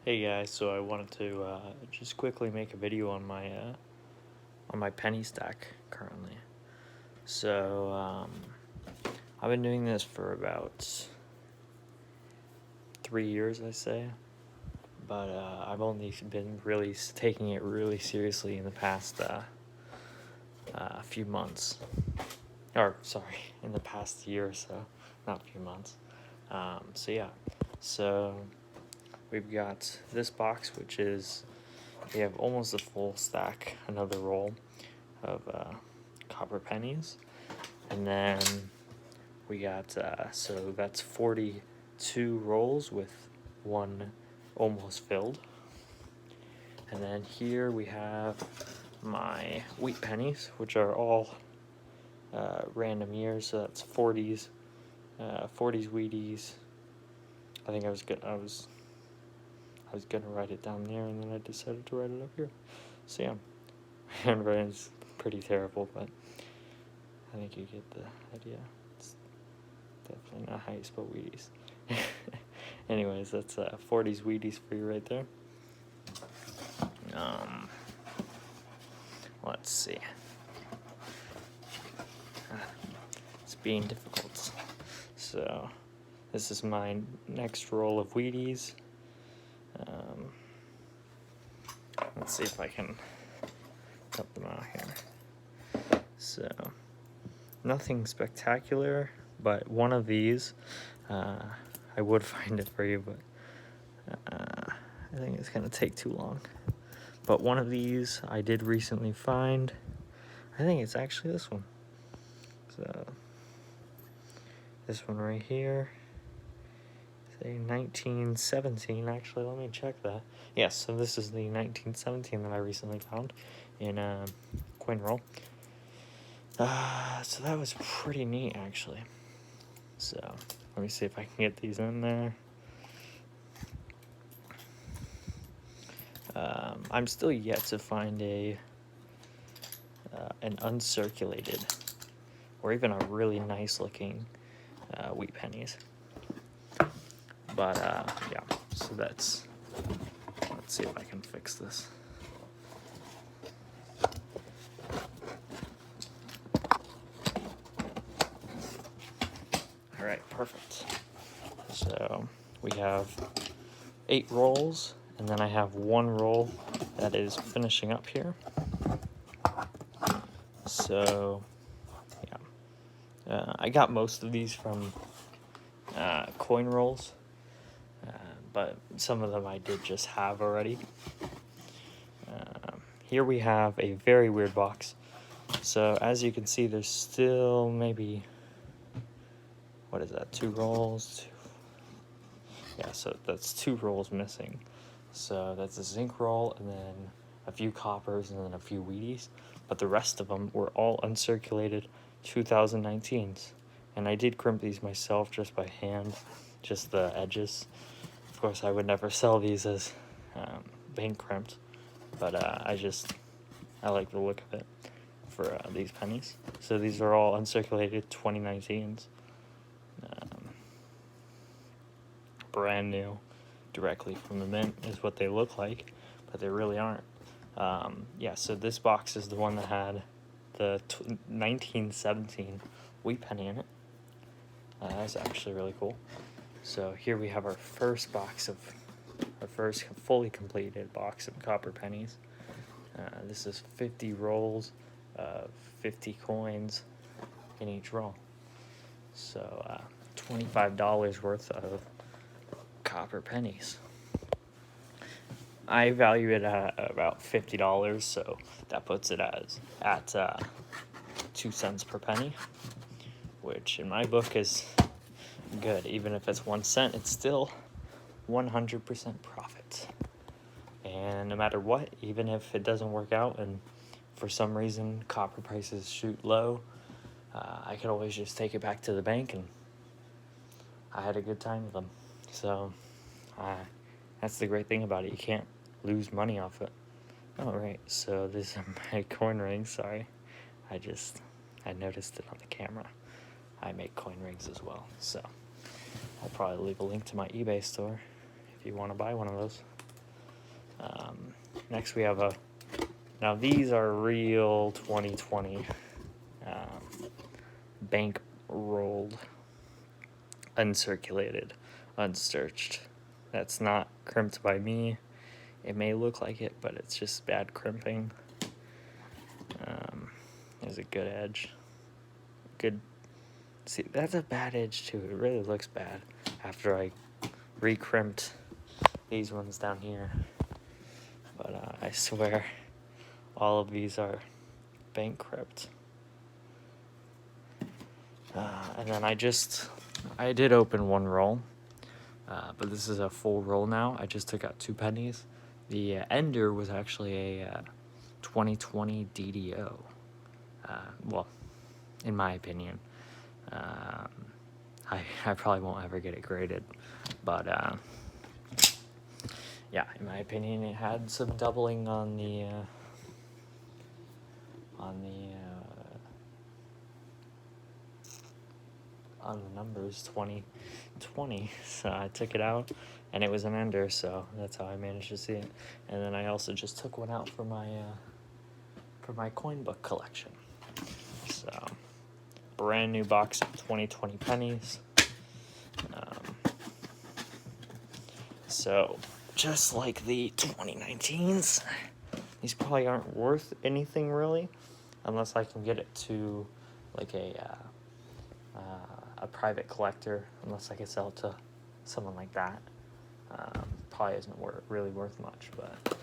Hey guys, so I wanted to just quickly make a video on my penny stack currently. So I've been doing this for about 3 years, I say, but I've only been really taking it really seriously in the past few months, or sorry, in the past year or so, not a few months. So we've got this box, which is, we have almost a full stack, another roll of copper pennies, and then we got so that's 42 rolls with one almost filled. And then here we have my wheat pennies, which are all random years, so that's 40s, 40s Wheaties. I think I was gonna write it down there, and then I decided to write it up here. So yeah, handwriting's pretty terrible, but I think you get the idea. It's definitely not how you spell Wheaties. Anyways, that's 40s Wheaties for you right there. Let's see. It's being difficult. So this is my next roll of Wheaties. Let's see if I can help them out here. So nothing spectacular, but one of these, I would find it for you, but I think it's gonna take too long. But one of these I did recently find. I think it's actually this one. So this one right here, say 1917. Actually, let me check that. Yes, so this is the 1917 that I recently found in coin roll. So that was pretty neat, actually. So let me see if I can get these in there. I'm still yet to find an uncirculated or even a really nice looking wheat pennies. But yeah, so let's see if I can fix this. All right, perfect. So we have 8 rolls, and then I have 1 roll that is finishing up here. So yeah, I got most of these from coin rolls, but some of them I did just have already. Here we have a very weird box. So as you can see, there's still maybe, what is that, 2 rolls? Yeah, so that's 2 rolls missing. So that's a zinc roll, and then a few coppers, and then a few Wheaties. But the rest of them were all uncirculated 2019s. And I did crimp these myself just by hand, just the edges. Of course, I would never sell these as bank crimped, but I like the look of it for these pennies. So these are all uncirculated 2019s. Brand new, directly from the mint is what they look like, but they really aren't. Yeah, so this box is the one that had the 1917 wheat penny in it. That's actually really cool. So here we have our first fully completed box of copper pennies. This is 50 rolls of 50 coins in each roll. So $25 worth of copper pennies. I value it at about $50, so that puts it at 2 cents per penny, which in my book is good. Even if it's 1 cent, it's still 100% profit. And no matter what, even if it doesn't work out and for some reason copper prices shoot low, I could always just take it back to the bank, and I had a good time with them. So that's the great thing about it. You can't lose money off it. Oh, right. So these are my coin rings. Sorry. I noticed it on the camera. I make coin rings as well. So I'll probably leave a link to my eBay store if you want to buy one of those. Next we have now these are real 2020 bank rolled, uncirculated, unstarched. That's not crimped by me. It may look like it, but it's just bad crimping. There's a good edge. Good. See, that's a bad edge too. It really looks bad after I re-crimped these ones down here. But I swear, all of these are bank crimped. And then I did open one roll, but this is a full roll now. I just took out 2 pennies. The ender was actually a 2020 DDO. Well, in my opinion. I probably won't ever get it graded, but yeah, in my opinion, it had some doubling on the numbers 2020. So I took it out, and it was an ender, so that's how I managed to see it. And then I also just took one out for my coin book collection. So brand new box of 2020 pennies. So just like the 2019s, these probably aren't worth anything really, unless I can get it to like a private collector, unless I can sell it to someone like that. Probably isn't really worth much, but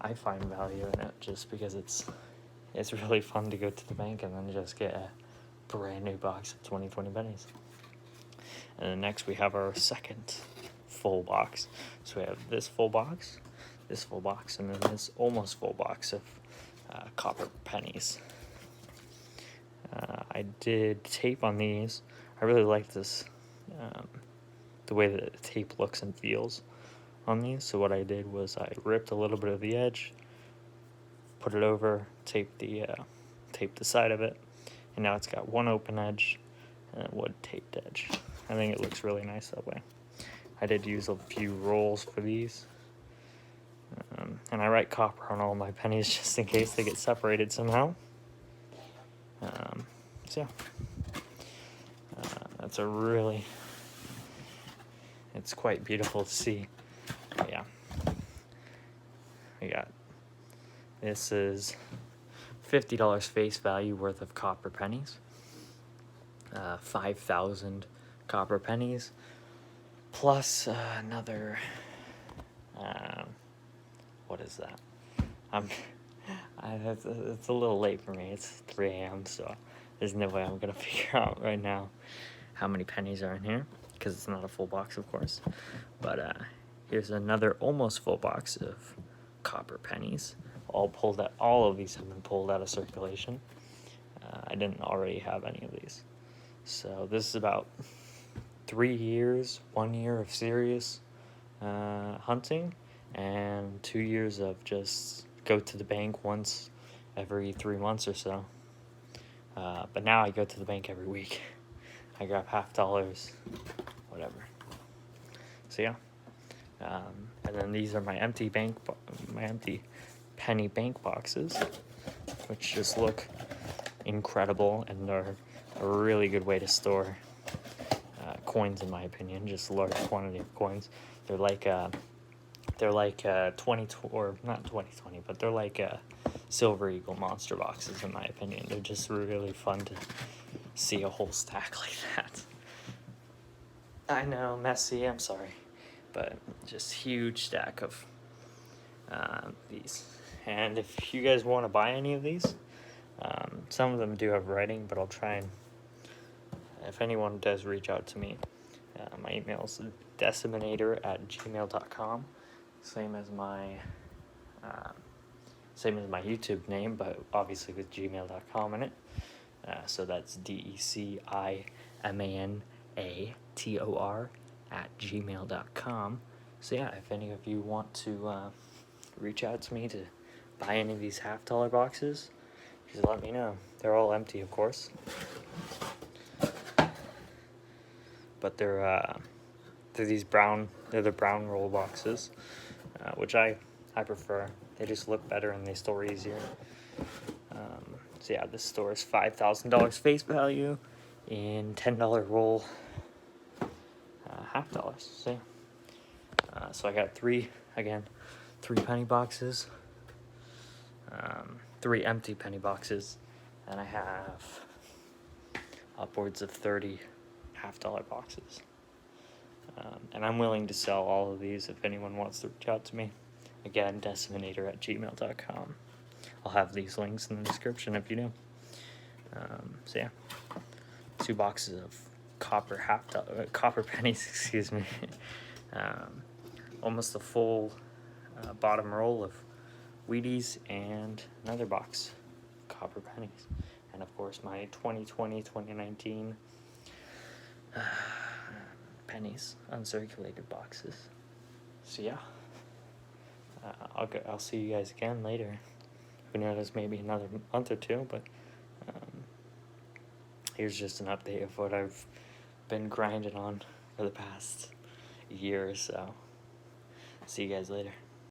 I find value in it just because it's really fun to go to the bank and then just get a brand new box of 2020 pennies. And then next we have our second full box. So we have this full box, and then this almost full box of copper pennies. I did tape on these. I really like this, the way that the tape looks and feels on these. So what I did was I ripped a little bit of the edge, put it over, taped the side of it, and now it's got one open edge and a wood taped edge. I think it looks really nice that way. I did use a few rolls for these, and I write copper on all my pennies just in case they get separated somehow. So yeah, that's it's quite beautiful to see. But yeah, this is $50 face value worth of copper pennies. 5,000 copper pennies, plus another, what is that? It's a little late for me. It's 3 a.m., so there's no way I'm going to figure out right now how many pennies are in here, because it's not a full box, of course. But here's another almost full box of copper pennies. All of these have been pulled out of circulation. I didn't already have any of these. So this is about 3 years, 1 year of serious hunting, and 2 years of just go to the bank once every 3 months or so. But now I go to the bank every week. I grab $50, whatever. So yeah. And then these are my empty penny bank boxes, which just look incredible and are a really good way to store coins, in my opinion. Just a large quantity of coins. They're like 20, or not 2020, but they're like Silver Eagle monster boxes, in my opinion. They're just really fun to see a whole stack like that. I know, messy, I'm sorry, but just huge stack of these. And if you guys want to buy any of these, some of them do have writing, but I'll try and, if anyone does reach out to me, my email is deciminator@gmail.com, same as my YouTube name, but obviously with gmail.com in it. So that's DECIMANATOR@gmail.com. So yeah, if any of you want to reach out to me to buy any of these $50 boxes, just let me know. They're all empty, of course, but they're the brown roll boxes, which I I prefer. They just look better and they store easier. So yeah, this store is $5,000 face value in $10 roll, half dollars. So yeah. So I got three penny boxes, 3 empty penny boxes, and I have upwards of 30 half-dollar boxes. And I'm willing to sell all of these if anyone wants to reach out to me. Again, deciminator@gmail.com. I'll have these links in the description if you know. So yeah, 2 boxes of copper pennies, excuse me. Almost a full bottom roll of Wheaties and another box of copper pennies. And of course my 2020-2019 pennies, uncirculated boxes. So yeah, I'll see you guys again later. Who knows, maybe another month or two, but here's just an update of what I've been grinding on for the past year or so. See you guys later.